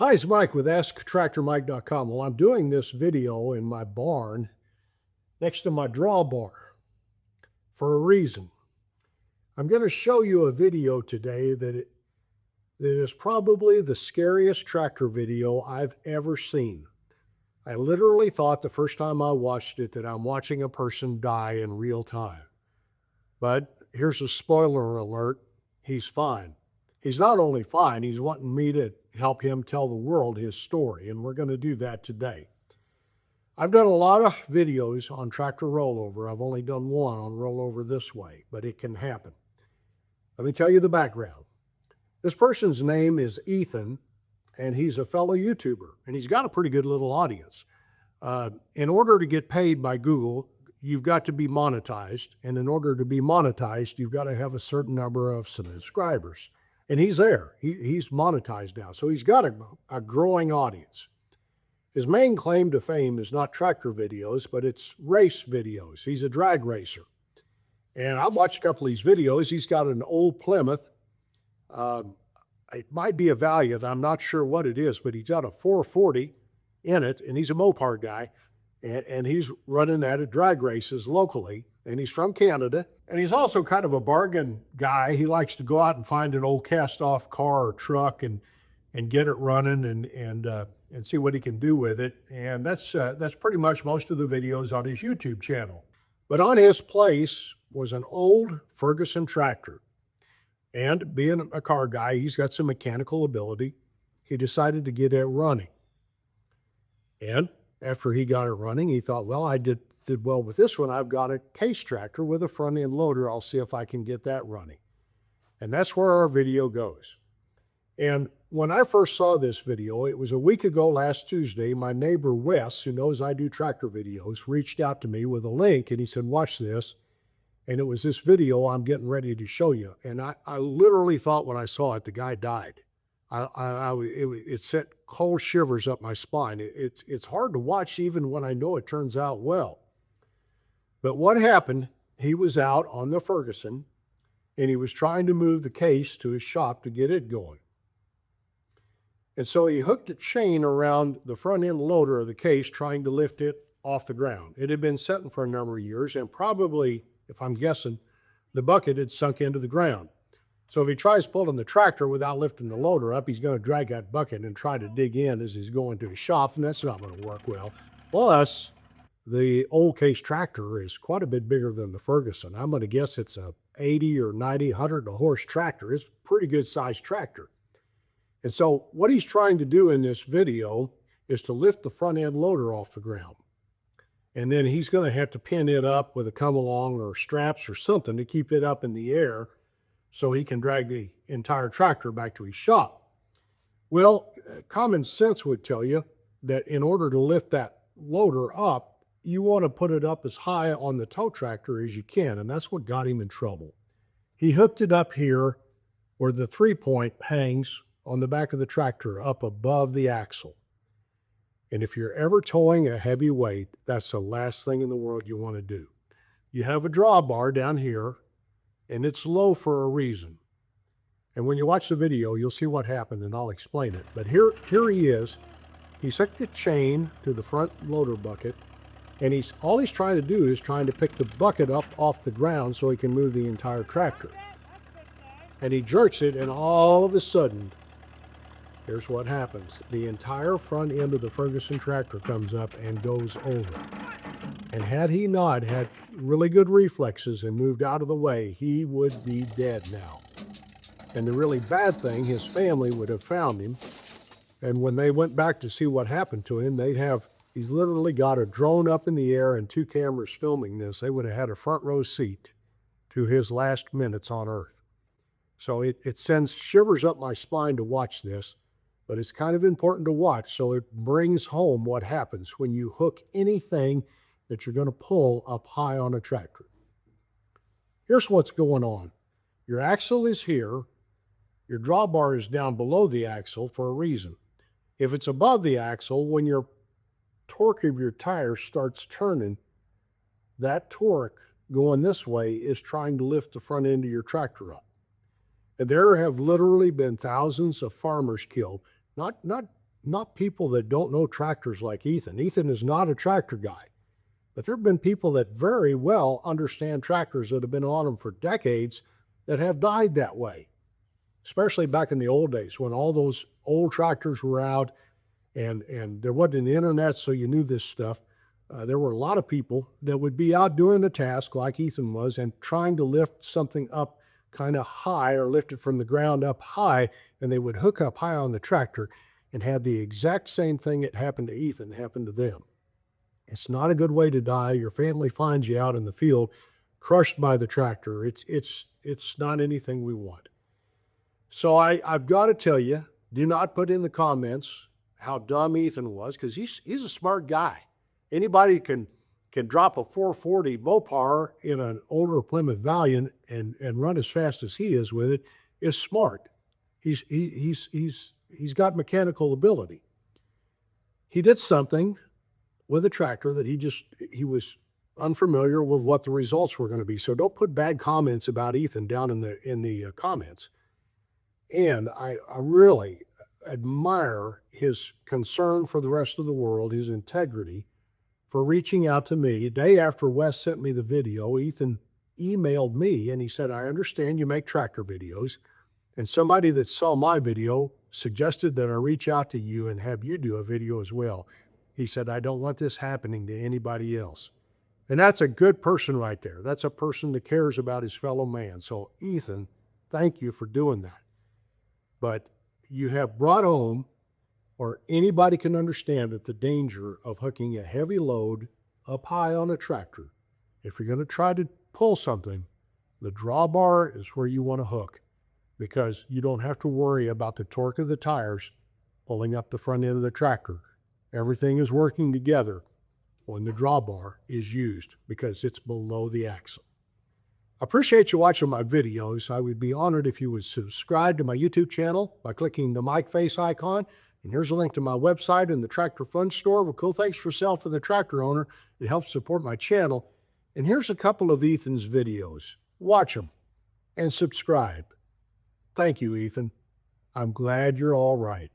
Hi, it's Mike with AskTractorMike.com. Well, I'm doing this video in my barn next to my drawbar for a reason. I'm going to show you a video today that is probably the scariest tractor video I've ever seen. I literally thought the first time I watched it that I'm watching a person die in real time. But here's a spoiler alert, he's fine. He's not only fine, he's wanting me to help him tell the world his story, and we're going to do that today. I've done a lot of videos on tractor rollover. I've only done one on rollover this way, but it can happen. Let me tell you the background. This person's name is Ethan, and he's a fellow YouTuber, and he's got a pretty good little audience. In order to get paid by Google, you've got to be monetized, and in order to be monetized, you've got to have a certain number of subscribers. And he's there. He's monetized now. So he's got a growing audience. His main claim to fame is not tractor videos, but it's race videos. He's a drag racer. And I've watched a couple of these videos. He's got an old Plymouth. It might be a Valiant. I'm not sure what it is, but he's got a 440 in it, and he's a Mopar guy. And he's running that at drag races locally. And he's from Canada. And he's also kind of a bargain guy. He likes to go out and find an old cast-off car or truck and get it running and see what he can do with it. And that's pretty much most of the videos on his YouTube channel. But on his place was an old Ferguson tractor. And being a car guy, he's got some mechanical ability. He decided to get it running. And after he got it running, he thought, well, I did well with this one. I've got a case tractor with a front end loader. I'll see if I can get that running. And that's where our video goes. And when I first saw this video, it was a week ago last Tuesday, my neighbor Wes, who knows I do tractor videos, reached out to me with a link and he said, watch this. And it was this video I'm getting ready to show you. And I literally thought when I saw it, the guy died. It sent cold shivers up my spine. It's hard to watch even when I know it turns out well. But what happened, he was out on the Ferguson and he was trying to move the case to his shop to get it going. And so he hooked a chain around the front end loader of the case trying to lift it off the ground. It had been sitting for a number of years and probably, if I'm guessing, the bucket had sunk into the ground. So if he tries pulling the tractor without lifting the loader up, he's going to drag that bucket and try to dig in as he's going to his shop, and that's not going to work well. Plus, the old case tractor is quite a bit bigger than the Ferguson. I'm going to guess it's a 80 or 90, 100 horse tractor. It's a pretty good sized tractor. And so what he's trying to do in this video is to lift the front end loader off the ground. And then he's going to have to pin it up with a come along or straps or something to keep it up in the air so he can drag the entire tractor back to his shop. Well, common sense would tell you that in order to lift that loader up, you want to put it up as high on the tow tractor as you can, and that's what got him in trouble. He hooked it up here where the 3-point hangs on the back of the tractor up above the axle. And if you're ever towing a heavy weight, that's the last thing in the world you want to do. You have a drawbar down here, and it's low for a reason. And when you watch the video, you'll see what happened, and I'll explain it. But here he is. He's hooked the chain to the front loader bucket, and all he's trying to do is trying to pick the bucket up off the ground so he can move the entire tractor. And he jerks it, and all of a sudden, here's what happens. The entire front end of the Ferguson tractor comes up and goes over. And had he not had really good reflexes and moved out of the way, he would be dead now. And the really bad thing, his family would have found him. And when they went back to see what happened to him, he's literally got a drone up in the air and 2 cameras filming this. They would have had a front row seat to his last minutes on Earth. So it sends shivers up my spine to watch this, but it's kind of important to watch so it brings home what happens when you hook anything that you're going to pull up high on a tractor. Here's what's going on. Your axle is here. Your drawbar is down below the axle for a reason. If it's above the axle, when your torque of your tire starts turning, that torque going this way is trying to lift the front end of your tractor up. And there have literally been thousands of farmers killed, not not people that don't know tractors like Ethan. Ethan is not a tractor guy. But there have been people that very well understand tractors that have been on them for decades that have died that way, especially back in the old days when all those old tractors were out and there wasn't the internet, so you knew this stuff. There were a lot of people that would be out doing a task like Ethan was and trying to lift something up kind of high or lift it from the ground up high, and they would hook up high on the tractor and have the exact same thing that happened to Ethan happen to them. It's not a good way to die. Your family finds you out in the field, crushed by the tractor. It's not anything we want. So I've got to tell you, do not put in the comments how dumb Ethan was, because he's a smart guy. Anybody can drop a 440 Mopar in an older Plymouth Valiant and run as fast as he is with it is smart. He's got mechanical ability. He did something with a tractor that he was unfamiliar with what the results were going to be. So don't put bad comments about Ethan down in the comments. And I really admire his concern for the rest of the world, his integrity, for reaching out to me. The day after Wes sent me the video, Ethan emailed me and he said, I understand you make tractor videos, and somebody that saw my video suggested that I reach out to you and have you do a video as well. He said, I don't want this happening to anybody else. And that's a good person right there. That's a person that cares about his fellow man. So Ethan, thank you for doing that. But you have brought home, or anybody can understand it, the danger of hooking a heavy load up high on a tractor. If you're going to try to pull something, the drawbar is where you want to hook, because you don't have to worry about the torque of the tires pulling up the front end of the tractor. Everything is working together when the drawbar is used because it's below the axle. I appreciate you watching my videos. I would be honored if you would subscribe to my YouTube channel by clicking the mic face icon. And here's a link to my website and the Tractor Fund Store with cool things for self and the tractor owner. It helps support my channel. And here's a couple of Ethan's videos. Watch them and subscribe. Thank you, Ethan. I'm glad you're all right.